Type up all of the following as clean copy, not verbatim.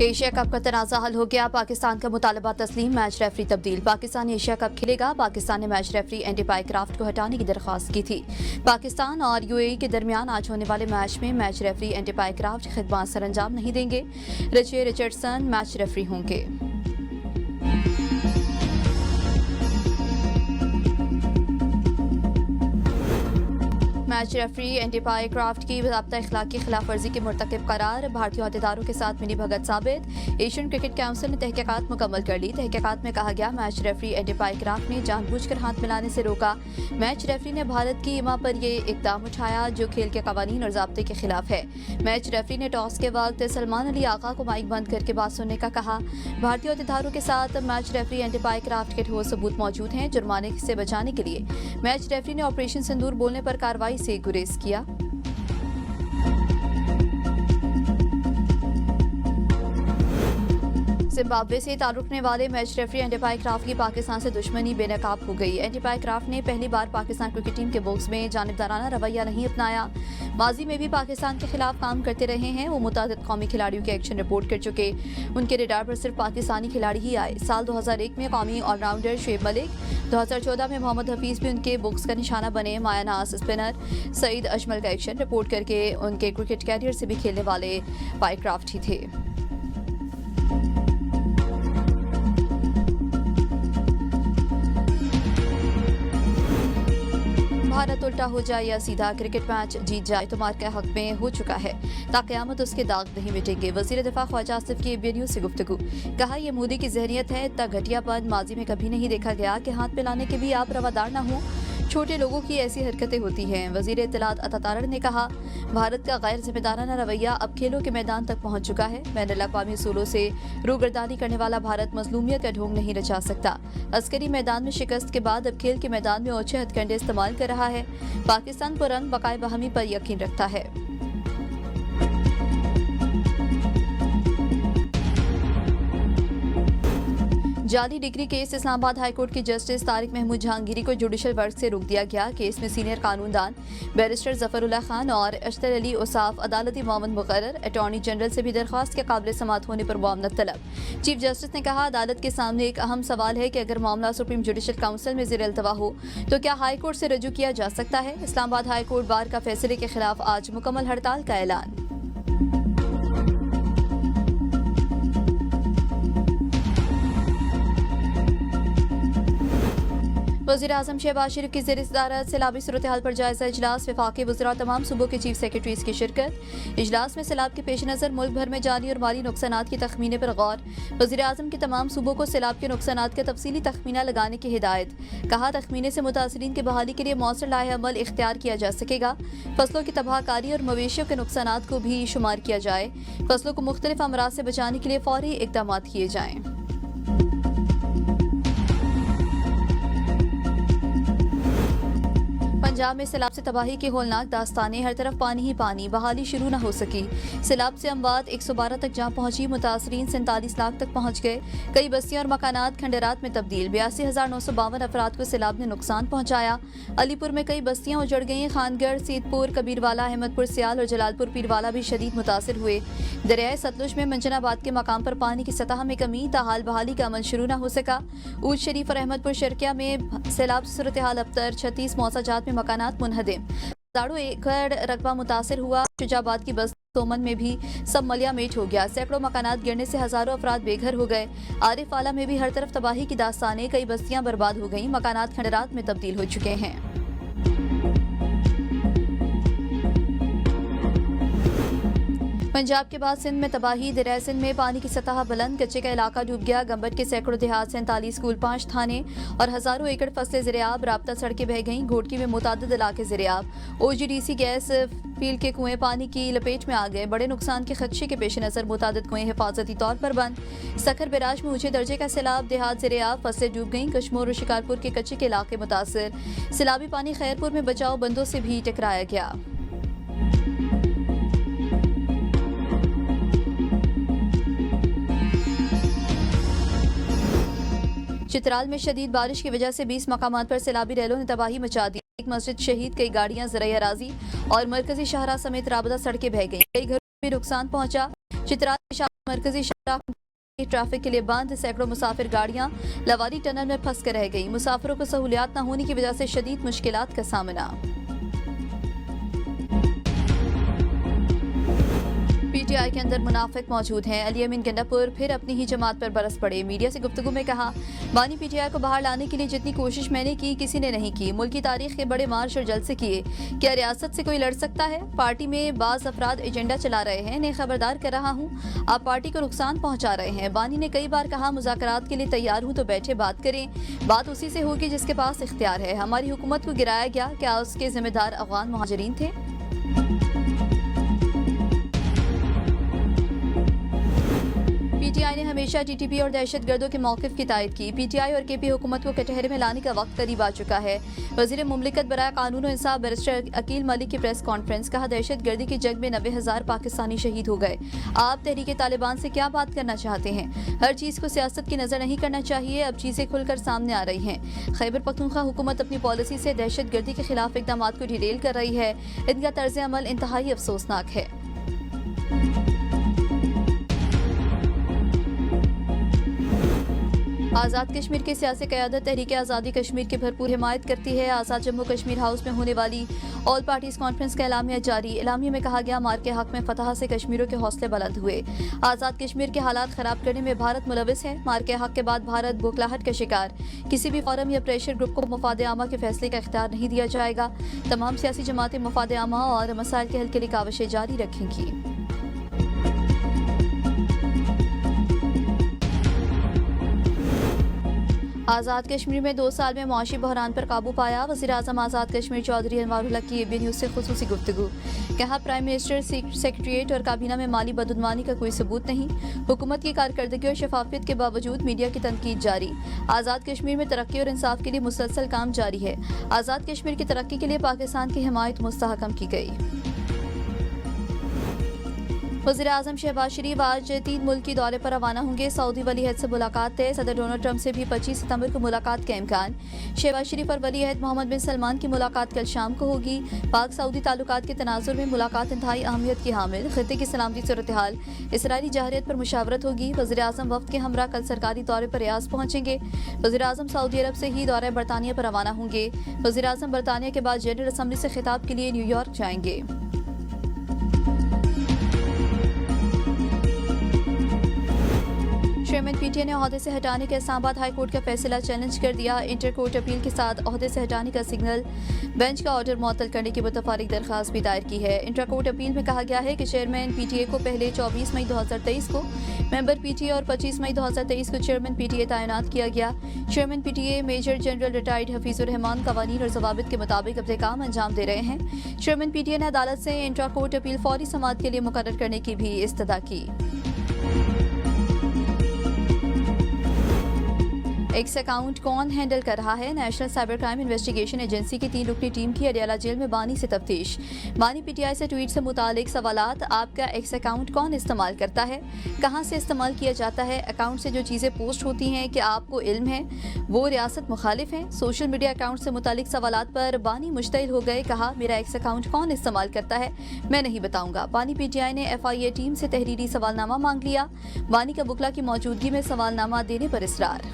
Asia cup का तनाज़ा हल हो गया। पाकिस्तान का मुतालबा तस्लीम, मैच रेफरी तब्दील। पाकिस्तान एशिया कप खेलेगा। पाकिस्तान ने मैच रेफरी एंडी पाइक्राफ्ट को हटाने की दरख्वास्त की थी। पाकिस्तान और यूएई के दरमियान आज होने वाले मैच में मैच रेफरी एंडी पाइक्राफ्ट खिदमत सरअंजाम नहीं देंगे। रिचे रिचर्डसन मैच रेफरी होंगे। मैच रेफरी एंडी पाइक्राफ्ट की ज़ाब्ता इखलाकी खिलाफ वर्जी की मुर्तकिब करार। भारतीय अहदेदारों के साथ मिली भगत साबित। एशियन क्रिकेट काउंसिल ने तहकीकात मुकम्मल कर ली। तहकीकात में कहा गया मैच रेफरी एंडी पाइक्राफ्ट ने जानबूझकर हाथ मिलाने से रोका। मैच रेफरी ने भारत की इमा पर यह इकदाम उठाया जो खेल के कवानीन और ज़ाब्ते के खिलाफ है। मैच रेफरी ने टॉस के वक्त सलमान अली आका को माइक बंद करके बात सुनने का कहा। भारतीय अहदेदारों के साथ मैच रेफरी एंडी पाइक्राफ्ट के ठोस सबूत मौजूद हैं। जुर्माने से बचाने के लिए मैच रेफरी ने ऑपरेशन सिंदूर बोलने पर कार्रवाई से गुरेज किया। जिम्बाब्वे से ताल्लुक रखने वाले मैच रेफरी एंडी पाइक्राफ्ट की पाकिस्तान से दुश्मनी बेनकाब हो गई। एंडी पाइक्राफ्ट ने पहली बार पाकिस्तान क्रिकेट टीम के बॉक्स में जानिबदाराना रवैया नहीं अपनाया। माजी में भी पाकिस्तान के खिलाफ काम करते रहे हैं। वो मुतादिद कौमी खिलाड़ियों के एक्शन रिपोर्ट कर चुके। उनके रडार पर सिर्फ पाकिस्तानी खिलाड़ी ही आए। साल 2001 में कौमी ऑलराउंडर शुएब मलिक, 2014 में मोहम्मद हफीज भी उनके बॉक्स का निशाना बने। माया नाज स्पिनर सईद अजमल का एक्शन रिपोर्ट करके उनके क्रिकेट कैरियर से भी खेलने वाले पाइक्राफ्ट ही थे। भारत उल्टा हो जाए या सीधा क्रिकेट मैच जीत जाए तो मार के हक में हो चुका है। ताक़यामत उसके दाग नहीं मिटेंगे। वज़ीर दिफा ख्वाजा आसिफ की ABN न्यूज़ से गुफ्तगू। कहा यह मोदी की जहनियत है। इतना घटियापन माजी में कभी नहीं देखा गया कि हाथ मिलाने के भी आप रवादार न हो। छोटे लोगों की ऐसी हरकतें होती हैं। वज़ीर इत्तलात अता तारड़ ने कहा भारत का गैर जिम्मेदाराना रवैया अब खेलों के मैदान तक पहुंच चुका है। बैनुल अक़वामी उसूलों से रूगर्दानी करने वाला भारत मज़लूमियत का ढोंग नहीं रचा सकता। अस्करी मैदान में शिकस्त के बाद अब खेल के मैदान में ओछे हथकंडे इस्तेमाल कर रहा है। पाकिस्तान पुरंग बकाए बहमी पर यकीन रखता है। जाली डिग्री केस इस्लामाबाद हाईकोर्ट की जस्टिस तारिक महमूद जहांगीरी को जुडिशल वर्क से रोक दिया गया। केस में सीनियर कानूनदान बैरिस्टर जफरुल्लाह खान और अख्तर अली उसाफ अदालती मामून मुकर्रर। अटॉर्नी जनरल से भी दरख्वास्त के काबिल समाअत होने पर मुआवनत तलब। चीफ जस्टिस ने कहा अदालत के सामने एक अहम सवाल है कि अगर मामला सुप्रीम जुडिशल काउंसिल में ज़ेर अल्तवा हो तो क्या हाई कोर्ट से रजू किया जा सकता है। इस्लामाबाद हाई कोर्ट बार का फैसले के खिलाफ आज मुकम्मल हड़ताल का ऐलान। वज़ीर-ए-आज़म शहबाज शरीफ की ज़ेर सदारत सैलाबी सूरत हाल पर जायजा इजलास। वफाकी वज़रा तमाम सूबों के चीफ सेक्रेटरीज की शिरकत। इजलास में सैलाब के पेश नज़र मुल्क भर में जानी और माली नुकसानात के तखमीने पर गौर। वज़ीर-ए-आज़म के तमाम सूबों को सैलाब के नुकसानात का तफसीली तखमीना लगाने की हिदायत। कहा तखमीने से मुतासरीन की बहाली के लिए मौसर लाहे अमल इख्तियार किया जा सकेगा। फसलों की तबाहकारी और मवेशियों के नुकसानात को भी शुमार किया जाए। फसलों को मुख्तलिफ अमराज से बचाने के लिए फौरी इक़दाम किए जाएँ। पंजाब में सैलाब से तबाही की होलनाक दास्तानें। हर तरफ पानी ही पानी। बहाली शुरू न हो सकी। सैलाब से अमवात 112 तक जा पहुंची। मुतासरीन 47 लाख तक पहुंच गए। कई बस्तियां और मकानात खंडरात में तब्दील। 82,952 अफराद को सैलाब ने नुकसान पहुंचाया। अलीपुर में कई बस्तियां उजड़ गई। खानगढ़, सीतपुर, कबीरवाला, अहमदपुर, सियाल और जलालपुर पीरवाला भी शदीद मुतासिर हुए। दरियाए सतलुज में मंजनाबाद के मकाम पर पानी की सतह में कमी। ताहाल बहाली का अमल शुरू न हो सका। ऊज शरीफ और अहमदपुर शर्किया में सैलाब से सूरत हाल अबतर। 36 मौसाजात में मकानात मुनहदिम। हजारों एकड़ रकबा मुतासिर हुआ। शुजाबाद की बस्ती सोमन में भी सब मलियामेट हो गया। सैकड़ों मकानात गिरने से हजारों अफराद बेघर हो गए। आरिफवाला में भी हर तरफ तबाही की दास्तानें। कई बस्तियां बर्बाद हो गईं। मकानात खंडरात में तब्दील हो चुके हैं। पंजाब के बाद सिंध में तबाही। दरिया सिंध में पानी की सतह बुलंद। कच्चे का इलाका डूब गया। गंबट के सैकड़ों देहात, 47 स्कूल, 5 थाने और हजारों एकड़ फसलें ज़ेर-ए-आब। राब्ता सड़कें बह गईं। घोटकी में मुतादिद इलाके ज़ेर-ए-आब। OGDC गैस फील्ड के कुएं पानी की लपेट में आ गए। बड़े नुकसान के खदशे के पेश नज़र मुतादिद कुएं हिफाजती तौर पर बंद। सखर बैराज में ऊंचे दर्जे का सैलाब। देहात ज़ेर-ए-आब। फसलें डूब गईं। कश्मोर और शिकारपुर के कच्चे के इलाके मुतासिर। सैलाबी पानी खैरपुर में बचाव बंदों से भी टकराया गया। चित्राल में शदीद बारिश की वजह से 20 मकामात पर सैलाबी रैलों ने तबाही मचा दी। एक मस्जिद शहीद, कई गाड़ियां ज़राए अराजी और मरकजी शाहराह समेत राबता सड़कें बह गईं। कई घरों में नुकसान पहुंचा। चित्राल के मरकजी शाहराह ट्रैफिक के लिए बंद, सैकड़ों मुसाफिर गाड़ियां लवारी टनल में फंस कर रह गई। मुसाफिरों को सहूलियात न होने की वजह से शदीद मुश्किलात का सामना। पीटीआई के अंदर मुनाफिक मौजूद हैं। अली अमीन गंडापुर फिर अपनी ही जमात पर बरस पड़े। मीडिया से गुफ्तगू में कहा, बानी पीटीआई को बाहर लाने के लिए जितनी कोशिश मैंने की किसी ने नहीं की। मुल्क की तारीख के बड़े मार्च और जलसे किए। क्या रियासत से कोई लड़ सकता है? पार्टी में बाज अफराद एजेंडा चला रहे हैं। इन्हें खबरदार कर रहा हूँ, आप पार्टी को नुकसान पहुँचा रहे हैं। बानी ने कई बार कहा, मुज़ाकरात के लिए तैयार हूँ तो बैठे बात करें। बात उसी से होगी जिसके पास इख्तियार है। हमारी हुकूमत को गिराया गया, क्या उसके जिम्मेदार अफगान मुहाजिरीन थे? पीटीआई ने हमेशा टीटीपी और दहशतगर्दों के मौक़िफ़ की तायद की। पीटीआई और केपी हुकूमत को कटहरे में लाने का वक्त करीब आ चुका है। वज़ीर मुमलिकत बराए कानून और इंसाफ बैरिस्टर अकील मलिक की प्रेस कॉन्फ्रेंस। कहा, दहशतगर्दी की जंग में 90,000 पाकिस्तानी शहीद हो गए। आप तहरीक तालिबान से क्या बात करना चाहते हैं? हर चीज़ को सियासत की नज़र नहीं करना चाहिए। अब चीज़ें खुलकर सामने आ रही हैं। खैबर पख्तूनख्वा हुकूमत अपनी पॉलिसी से दहशतगर्दी के खिलाफ इक़दामात को डिटेल कर रही है। इनका तर्ज अमल इंतहाई अफसोसनाक है। आज़ाद कश्मीर की सियासी क़यादत तहरीक आज़ादी कश्मीर की भरपूर हिमायत करती है। आज़ाद जम्मू कश्मीर हाउस में होने वाली ऑल पार्टीज कॉन्फ्रेंस का एलामिया जारी। एलामिया में कहा गया, मार के हक में फतह से कश्मीरियों के हौसले बुलंद हुए। आज़ाद कश्मीर के हालात खराब करने में भारत मुलविस है। मार के हक के बाद भारत बौखलाहट का शिकार। किसी भी फोरम या प्रेशर ग्रुप को मफाद आमा के फैसले का इख्तियार नहीं दिया जाएगा। तमाम सियासी जमातें मफाद आमा और मसाइल के हल के लिए काविशें जारी रखेंगी। आज़ाद कश्मीर में 2 साल में मुआशी बहरान पर काबू पाया। वज़ीर आज़म आज़ाद कश्मीर चौधरी अनवारुल हक की एबीएन न्यूज़ से खुसूसी गुफ्तगू। कहा, प्राइम मिनिस्टर सेक्रेटरिएट और काबीना में माली बदउनवानी का कोई सबूत नहीं। हुकूमत की कारकर्दगी और शफाफियत के बावजूद मीडिया की तनकीद जारी। आज़ाद कश्मीर में तरक्की और इंसाफ के लिए मुसलसल काम जारी है। आज़ाद कश्मीर की तरक्की के लिए पाकिस्तान की हिमायत मुस्तहकम की गई। वज़ीर आज़म शहबाज शरीफ आज 3 मुल्क की दौरे पर रवाना होंगे। सऊदी वली अहद से मुलाकात तय। सदर डोनाल्ड ट्रंप से भी 25 सितंबर को मुलाकात का इम्कान। शहबाज शरीफ और वली अहद मोहम्मद बिन सलमान की मुलाकात कल शाम को होगी। पाक सऊदी ताल्लुकात के तनाजुर में मुलाकात इंतहाई अहमियत की हामिल। खित्ते की सलामती सूरत हाल, इसराइली जहरियत पर मुशावरत होगी। वज़ीर आज़म वफ़द के हमरा कल सरकारी दौरे पर रियाज पहुंचेंगे। वज़ीर आज़म सऊदी अरब से ही दौरे बरतानिया पर रवाना होंगे। वज़ीर आज़म बरतानिया के बाद जनरल असम्बली से खिताब के लिए न्यूयॉर्क जाएंगे। चेयरमैन पीटीआई ने ओहदे से हटाने के इस्लामाबाद हाई कोर्ट का फैसला चैलेंज कर दिया। इंटर कोर्ट अपील के साथ ओहदे से हटाने का सिग्नल बेंच का ऑर्डर मुअत्तल करने की मुतफारिक दरख्वास्त भी दायर की है। इंटर कोर्ट अपील में कहा गया है कि चेयरमैन पीटीए को पहले 24 मई 2023 को मेंबर पीटीए और 25 मई 2023 को चेयरमैन पीटीए तैनात किया गया। Chairman PTA major general retired Hafeezur Rahman कवानीन और ज़वाबित के मुताबिक अपने काम अंजाम दे रहे हैं। चेयरमैन पीटीए ने अदालत से इंट्रा कोर्ट अपील फौरी समाअत के लिए मुकर्रर करने की भी इस्तदा की। एक्स अकाउंट कौन हैंडल कर रहा है? National cyber crime investigation agency की 3 रुकनी टीम की अडियाला जेल में बानी से तफ्तीश। बानी पीटीआई से ट्वीट से मुतालिक सवालात। आपका एक्स अकाउंट कौन इस्तेमाल करता है? कहां से इस्तेमाल किया जाता है? अकाउंट से जो चीज़ें पोस्ट होती हैं, क्या आपको इल्म है वो रियासत मुखालिफ हैं? सोशल मीडिया अकाउंट से मुतालिक सवालात पर बानी मुश्तइल हो गए। कहा, मेरा एक्स अकाउंट कौन इस्तेमाल करता है मैं नहीं बताऊंगा। बानी पीटीआई ने FIA टीम से तहरीरी सवालनामा मांग लिया। बानी का बुकला की मौजूदगी में सवालनामा देने पर इसरार।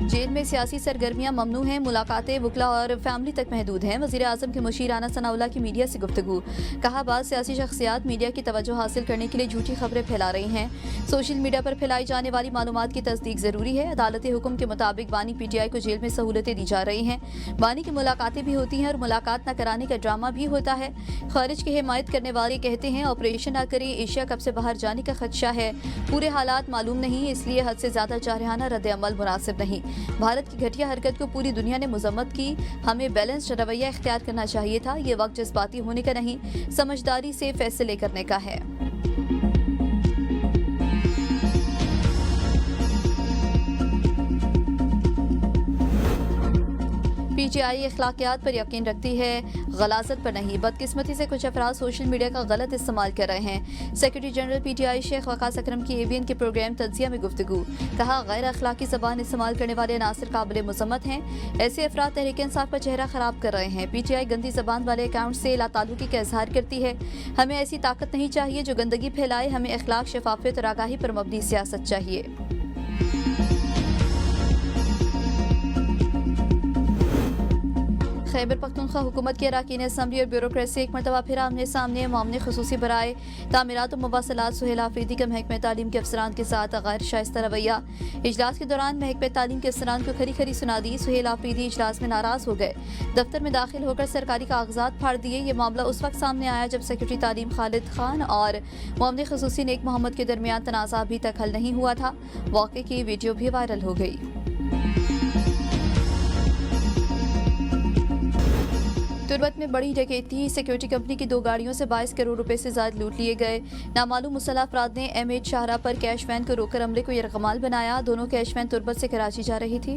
जेल में सियासी सरगर्मियां ममनू हैं। मुलाकातें वुकला और फैमिली तक महदूद हैं। वज़ीर आज़म के मुशीर राना सनाउल्लाह की मीडिया से गुफ्तगू। कहा, बाद सियासी शख्सियात मीडिया की तवज्जो हासिल करने के लिए झूठी खबरें फैला रही हैं। सोशल मीडिया पर फैलाई जाने वाली मालूमात की तस्दीक ज़रूरी है। अदालती हुक्म के मुताबिक बानी पीटीआई को जेल में सहूलतें दी जा रही हैं। बानी की मुलाकातें भी होती हैं और मुलाकात न कराने का ड्रामा भी होता है। खारिज की हिमायत करने वाले कहते हैं ऑपरेशन न करें, एशिया कप से बाहर जाने का खदशा है। पूरे हालात मालूम नहीं, इसलिए हद से ज़्यादा जारहाना रद्द अमल मुनासिब नहीं। भारत की घटिया हरकत को पूरी दुनिया ने मजम्मत की। हमें बैलेंस्ड रवैया इख्तियार करना चाहिए था। ये वक्त जज्बाती होने का नहीं, समझदारी से फैसले करने का है। PTI अखलाकियात पर यकीन रखती है, गलाजत पर नहीं। बदकिस्मती से कुछ अफराद सोशल मीडिया का गलत इस्तेमाल कर रहे हैं। Secretary general PTI Sheikh Waqas Akram की ABN के प्रोग्राम तज्जिया में गुफ्तगू। कहा, गैर अखलाकी ज़बान इस्तेमाल करने वाले अनासर काबिल मुज़म्मत हैं। ऐसे अफराद तहरीक इंसाफ का चेहरा खराब कर रहे हैं। PTI गंदी ज़बान वाले अकाउंट से लाताल्लुकी का इजहार करती है। हमें ऐसी ताकत नहीं चाहिए जो गंदगी फैलाए। हमें अखलाक, शफाफियत और आगाही पर मबनी सियासत चाहिए। खैबर पख्तूनख्वा हुकूमत के अरकान असम्बली और ब्यूरोक्रेसी एक मरतबा फिर आमने सामने। मामले खुसूसी बराए तामीरात और मुवासलात सुहेल आफरीदी का महकमा तालीम के अफसरान के साथ गैर शाइस्ता रवैया। इजलास के दौरान महकमा तालीम के अफसरान को खरी खरी सुना दी। सुहेल आफरीदी इजलास में नाराज हो गए, दफ्तर में दाखिल होकर सरकारी कागजात फाड़ दिए। ये मामला उस वक्त सामने आया जब सेक्रेटरी तालीम खालिद खान और मामले खुसूसी नेक मोहम्मद के दरमियान तनाज़ा अभी तक हल नहीं हुआ था। वाक़े की वीडियो भी वायरल हो गई। तुर्बत में बड़ी डकैती। सिक्योरिटी कंपनी की 2 गाड़ियों से 22 करोड़ रुपए से ज्यादा लूट लिए गए। नामालूम मुसल्लह अफराद ने MH शाहरा पर कैश वैन को रोककर अमले को यरगमाल बनाया। दोनों कैश वैन तुर्बत से कराची जा रही थी।